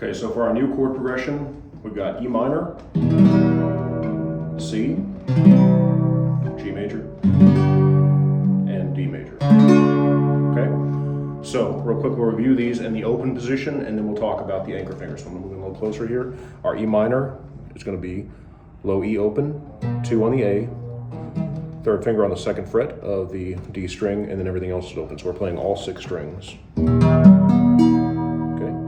Okay, so for our new chord progression, we've got E minor, C, G major, and D major. Okay, so real quick we'll review these in the open position and then we'll talk about the anchor finger. So I'm gonna move in a little closer here. Our E minor is gonna be low E open, 2 on the A, third finger on the second fret of the D string, and then everything else is open. So we're playing all 6 strings. Okay,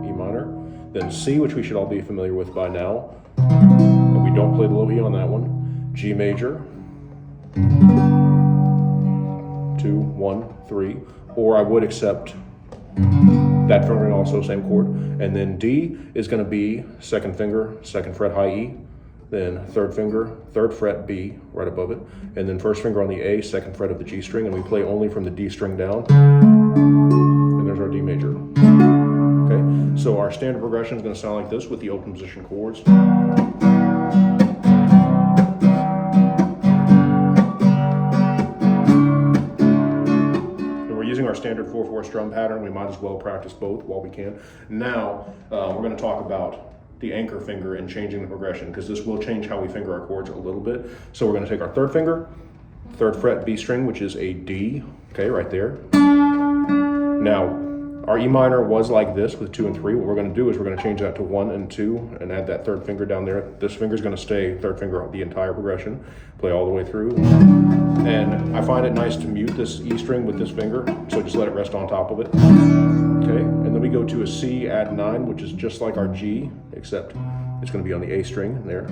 E minor. Then C, which we should all be familiar with by now. But we don't play the low E on that one. G major. 2, 1, 3. Or I would accept that finger and also same chord. And then D is going to be second finger, second fret high E. Then third finger, third fret B right above it. And then first finger on the A, second fret of the G string. And we play only from the D string down. And there's our D major. Okay, so our standard progression is going to sound like this with the open position chords. And we're using our standard 4/4 strum pattern. We might as well practice both while we can. Now, we're going to talk about the anchor finger and changing the progression, because this will change how we finger our chords a little bit. So we're going to take our third finger, third fret B string, which is a D, okay, right there. Now, our E minor was like this with 2 and 3. What we're going to do is we're going to change that to 1 and 2 and add that third finger down there. This finger is going to stay third finger the entire progression, play all the way through. And I find it nice to mute this E string with this finger, so just let it rest on top of it. Okay, and then we go to a C, add 9, which is just like our G, except it's going to be on the A string there.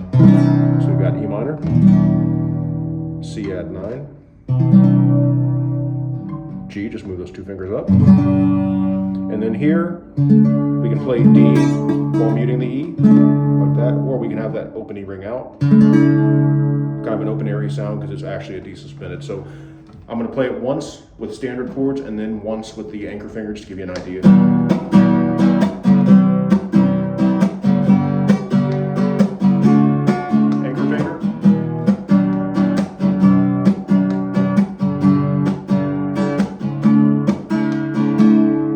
So we've got E minor, C, add 9, G, just move those 2 fingers up. And then here, we can play D while muting the E, like that, or we can have that open E ring out. Kind of an open airy sound because it's actually a D suspended. So I'm going to play it once with standard chords and then once with the anchor finger, just to give you an idea. Anchor finger.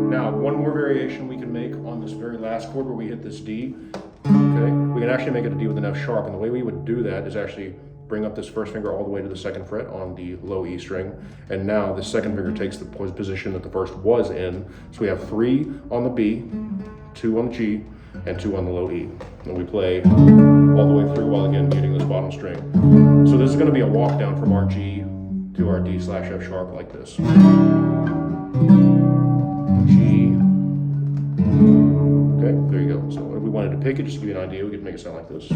Now, one more variation we can make on this very last chord where we hit this D. Okay, we can actually make it a D with an F sharp, and the way we would do that is actually bring up this first finger all the way to the second fret on the low E string, and now the second finger takes the position that the first was in. So we have 3 on the B, 2 on the G, and 2 on the low E. And we play all the way through while again muting this bottom string. So this is going to be a walk down from our G to our D/F sharp like this. G. Okay, there you go. So if we wanted to pick it, just to give you an idea, we could make it sound like this.